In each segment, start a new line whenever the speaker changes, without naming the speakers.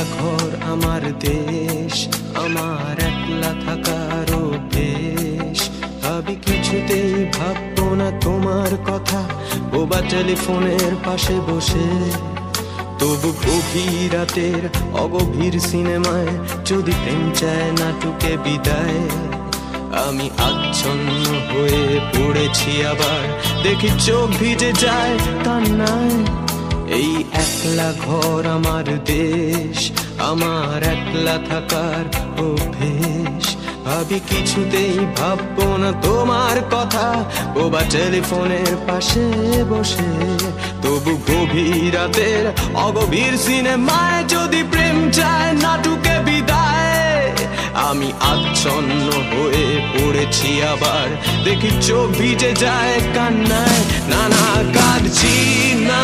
একলা ঘর আমার দেশ, আমার একলা থাকার অভ্যেস। ভাবি কিছুতেই ভাববো না তোমার কথা, ও বা টেলিফোনের পাশে বসে। তবু গভীর রাতের অগভীর সিনেমায় যদি প্রেম চায় নাটুকে বিদায়, আমি আচ্ছন্ন হয়ে পড়েছি আবার, দেখি চোখ ভিজে যায় কান্নায়। এই একলা ঘর আমার দেশ, আমার একলা থাকার অভ্যেস। ভাবি কিছুতেই ভাববো না তোমার কথা, ও বা টেলিফোনের পাশে বসে। তবু গভীর রাতের অগভীর সিনেমায় যদি প্রেম চায় নাটুকে বিদায়, আমি আচ্ছন্ন হয়ে পড়েছি আবার, দেখি চোখ ভিজে যায় কান্নায়। না না, কাঁদছি না,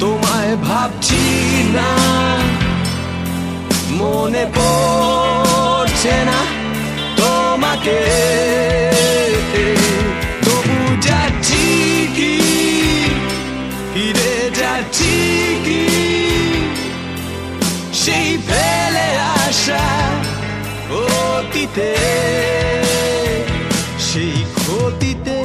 তোমায় ভাবছি না, মনে পড়ছে না তোমাকে। তবু যাচ্ছি কি, ফিরে যাচ্ছি কি সেই ফেলে আসা অতীতে, সেই ক্ষতিতে।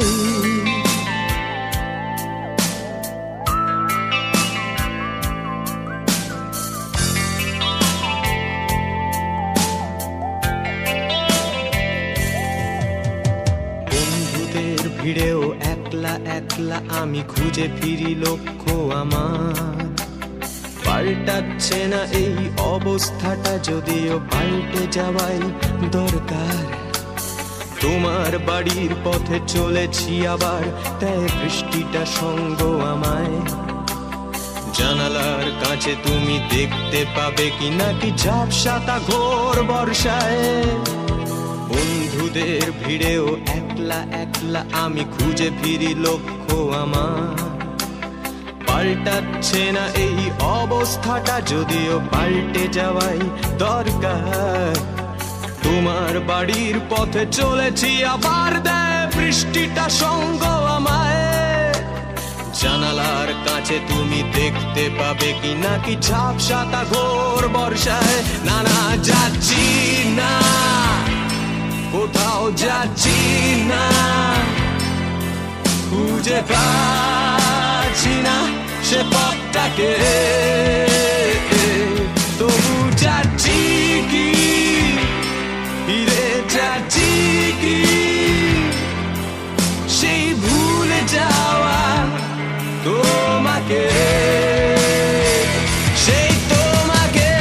বন্ধুদের ভিড়েও একলা একলা আমি খুঁজে ফিরি লক্ষ্য আমার। পাল্টাচ্ছে না এই অবস্থাটা, যদিও পাল্টে যাওয়াই দরকার। তোমার বাড়ির পথে চলেছি আবার, তাই বৃষ্টিটা সঙ্গ আমায়। জানালার কাছে তুমি দেখতে পাবে কি নাকি ঝাপসাতা ঘোর বর্ষায়। বন্ধুদের ভিড়েও একলা একলা আমি খুঁজে ফিরি লক্ষ্য আমার। পাল্টাচ্ছে না এই অবস্থাটা, যদিও পাল্টে যাওয়াই দরকার। তোমার বাড়ির পথে চলেছি আবার, দেয় বৃষ্টিটা সঙ্গ আমায়। জানালার কাছে তুমি দেখতে পাবে কি নাকি ঝাপসাতা ঘোর বর্ষায়। না না, যাচ্ছি না, কোথাও যাচ্ছি না, খুঁজে পাচ্ছি না সে পথটাকে। তবু যাচ্ছি কি, ফিরে যাচ্ছি কি সেই ভুলে যাওয়া তোমাকে, সেই তোমাকে।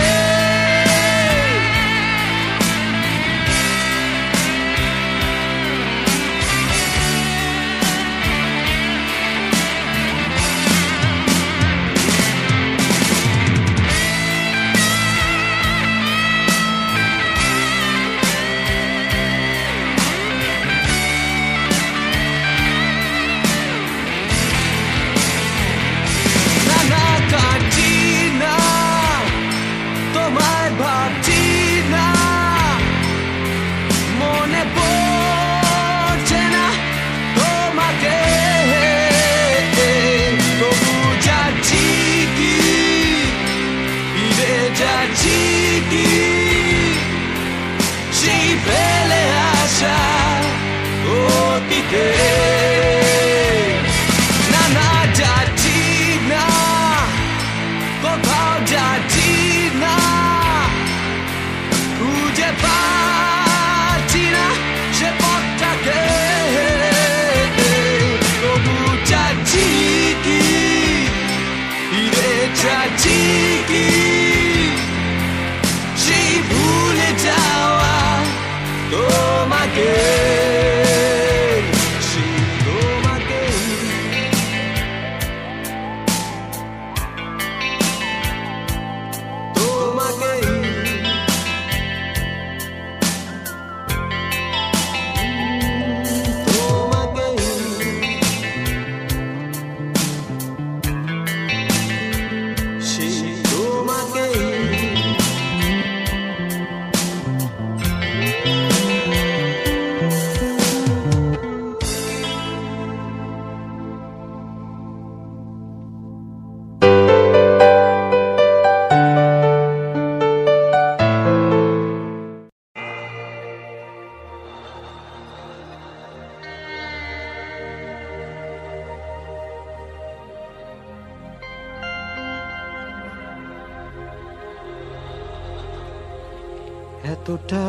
এতটা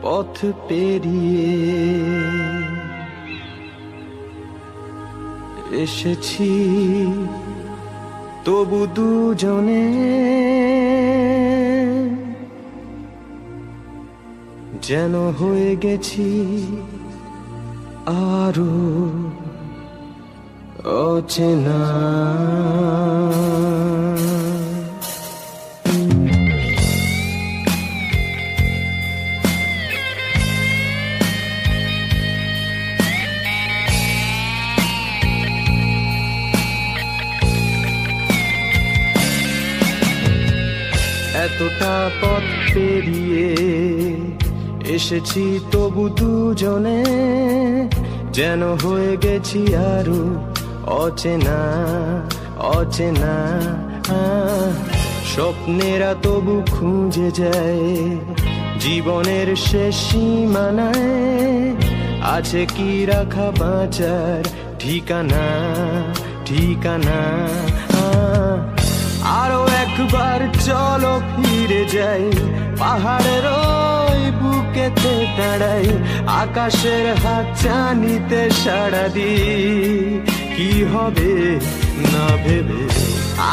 পথ পেরিয়ে এসেছি, তবু দুজনে যেন হয়ে গেছি আরো অচেনা। এতটা পথ পেরিয়ে এসেছি, তবু দুজনে যেন হয়ে গেছি আরো অচেনা অচেনা। স্বপ্নেরা তবু খুঁজে যায় জীবনের শেষ সীমানায়, আছে কি রাখা বাঁচার ঠিকানা ঠিকানা। আরো একবার চলো ফিরে যাই, পাহাড়ের ওই বুকেতে দাঁড়াই, আকাশের হাত চানিতে সাড়া দিই, কি হবে না ভেবে।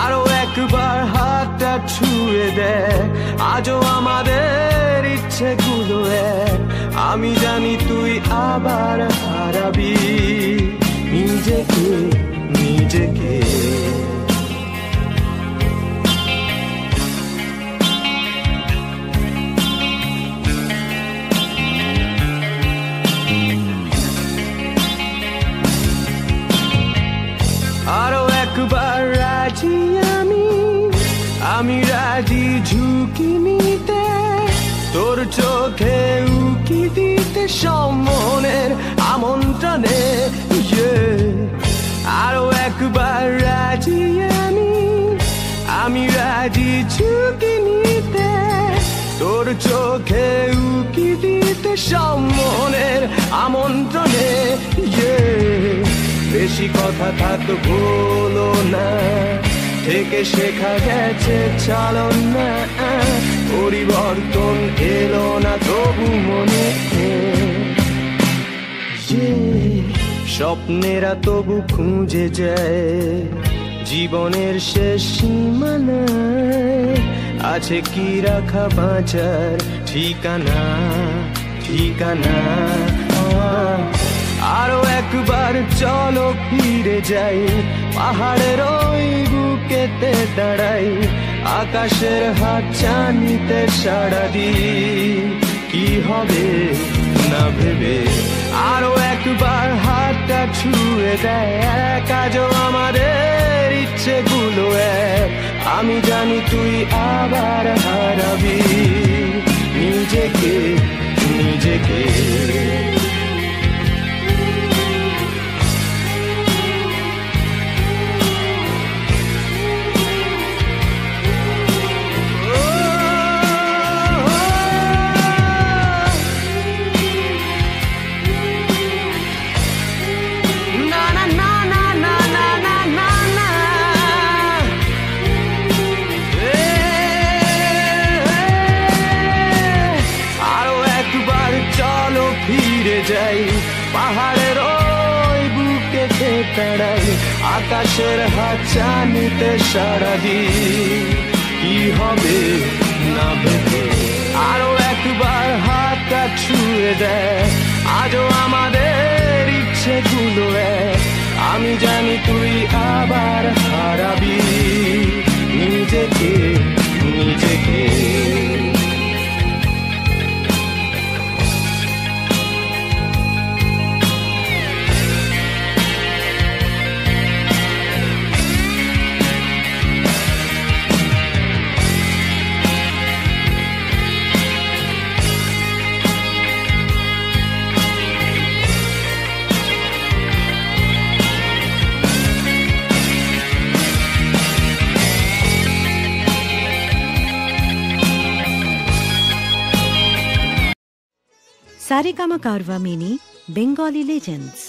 আরো একবার হাতটা ছুঁয়ে দেয়, আজও আমাদের ইচ্ছেগুলো এক, আমি জানি তুই আবার হারাবি নিজেকে নিজেকে। আরো একবার রাজি আমি রাজি ঝুঁকি নিতে, তোর চোখে উকি দিতে সম্মনের আমন্ত্রণে। আরো একবার রাজি আমি রাজি ঝুঁকি নিতে, তোর চোখে উকি দিতে সম্মনের আমন্ত্রণে। বেশি কথা থাক বলো না, থেকে শেখা গেছে চালন না, পরিবর্তন এলো না তবু মনে। স্বপ্নেরা তবু খুঁজে যায় জীবনের শেষ সীমানায়, আছে কি রাখা বাঁচার ঠিকানা ঠিকানা। আরো একবার চলো ফিরে যাই, পাহাড়ের ওই বুকেতে দাঁড়াই, আকাশের হাত চানিতে সাড়া দিই, কি হবে না ভেবে। আরো একবার হাতটা ছুঁয়ে দেয়, আজও আমাদের ইচ্ছেগুলো এক, আমি জানি তুই আবার হারাবি নিজেকে নিজেকে। যাই, পাহাড়ের ওই বুকেতে দাঁড়াই, আকাশের হাত চানিতে সাড়া দিই, কি হবে না ভেবে। আরো একবার হাতটা ছুঁয়ে দেয়, আজও আমাদের ইচ্ছেগুলো এক, আমি জানি তুই আবার হারাবি নিজেকে নিজেকে।
Saregama Karva Mini Bengali Legends.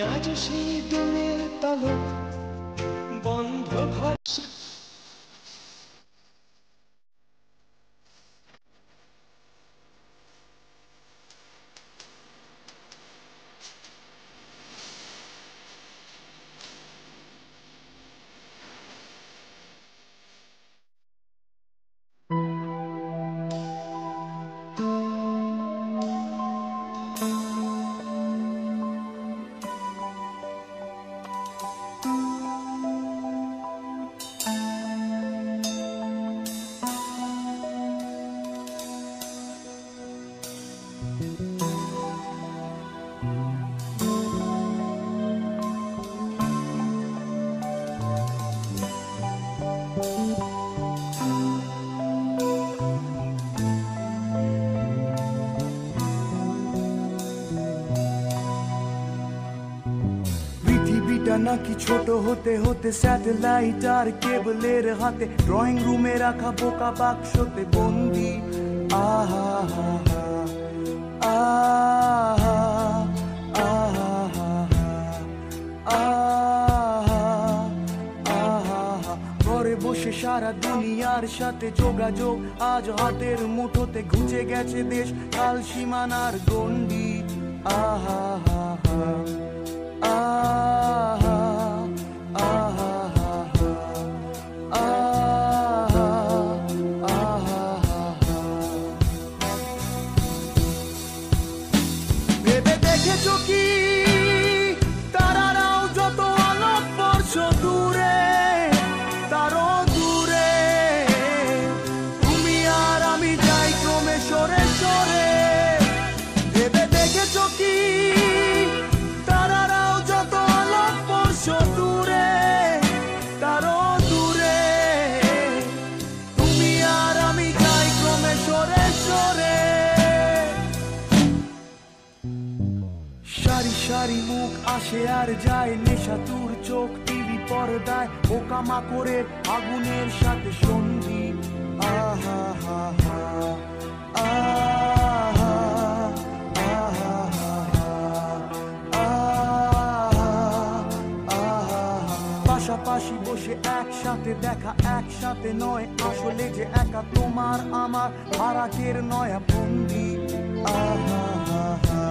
আজ সেই দিনের তালক বন্ধ ঘর
নাকি ছোট হতে হতে স্যাটেলাইট আর কেবলের হাতে ড্রয়িং রুমে রাখা বোকা বাক্সতে বন্দি আহা আহা আহা ঘরে বসে সারা দুনিয়ার সাথে যোগাযোগ আজ হাতের মুঠোতে ঘুচে গেছে দেশ কাল সীমানার গন্ডি আহা ভেবে দেখেছো কি তারারাও যত আলোক বর্ষ দূরে তারও দূরে তুমি আর আমি যাই ক্রমে সরে সরে ভেবে দেখেছো কি তারারাও যত আলোক বর্ষ দূরে তারও দূরে তুমি আর আমি যাই ক্রমে সরে সরে সারি সারি মুখ আসে আর যায় নেশাতুর চোখ টিভি পর্দায় পোকামাকড়ের আগুনের সাথে সন্ধি আহা হা হা আহা পাশাপাশি বসে একসাথে দেখা একসাথে নয় আসলে যে একা তোমার আমার ফারাকের নয়া বন্দি আহা হা হা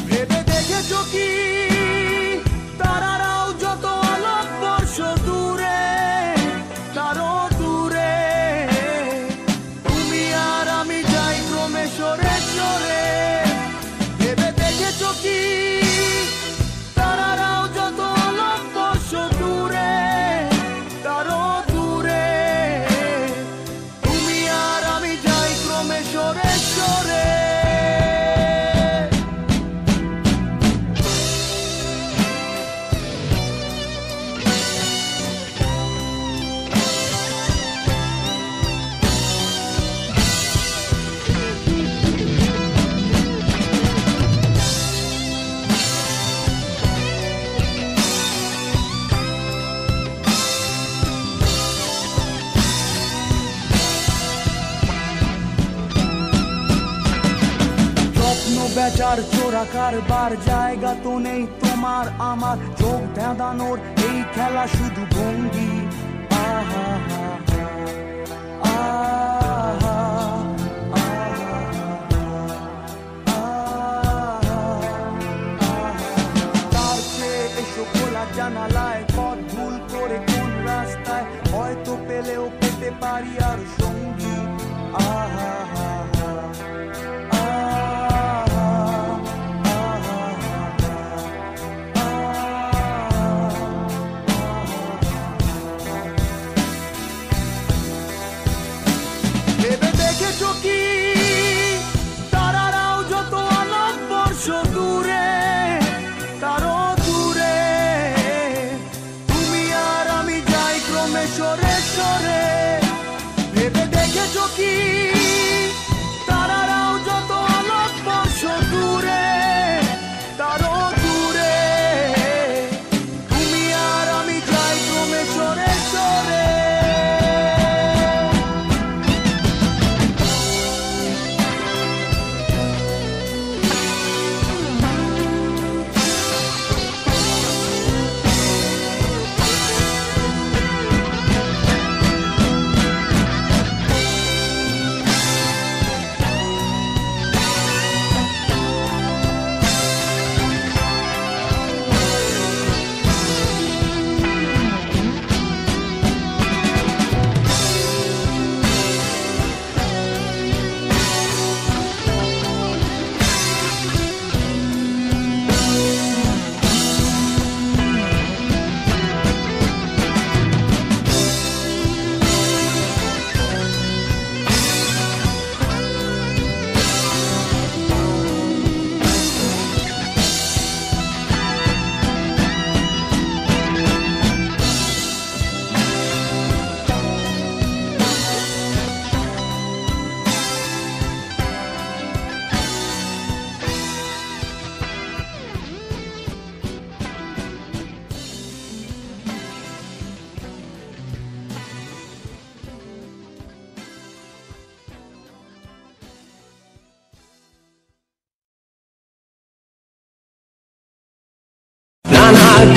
ভেবে দেখেছো কি তারারাও যত আলোক বর্ষ দূরে তারও দূরে তুমি আর আমি যাই ক্রমে সরে সরে ভেবে দেখেছো কি তারারাও যত আলোক বর্ষ দূরে তারও দূরে তুমি আর আমি যাই ক্রমে সরে সরে বেচার চোরা কারবার জায়গা তো নেই তোমার আমার চোখ ধাঁধানোর এই খেলা শুধু ভঙ্গি আহা হা আহা তার চেয়ে এসো খোলা জানালায় পথ ভুল করে কোন রাস্তায় হয়তো পেলেও পেতে পারি আর সঙ্গী আহা হা কি তারারাও যত আলোক বর্ষ দূরে তারও দূরে তুমি আর আমি যাই ক্রমে সরে সরে ভেবে দেখেছো কি তারারাও যত আলোক বর্ষ দূরে তারও দূরে তুমি আর আমি যাই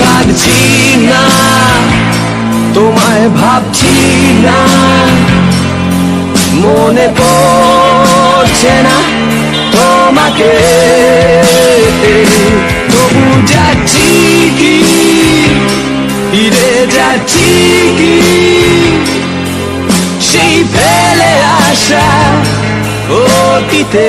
কাঁদছি না, তোমায় ভাবছি না, মনে পড়ছে না তোমাকে, তবু যাচ্ছি কি, ফিরে যাচ্ছি কি সেই ফেলে আসা অতীতে।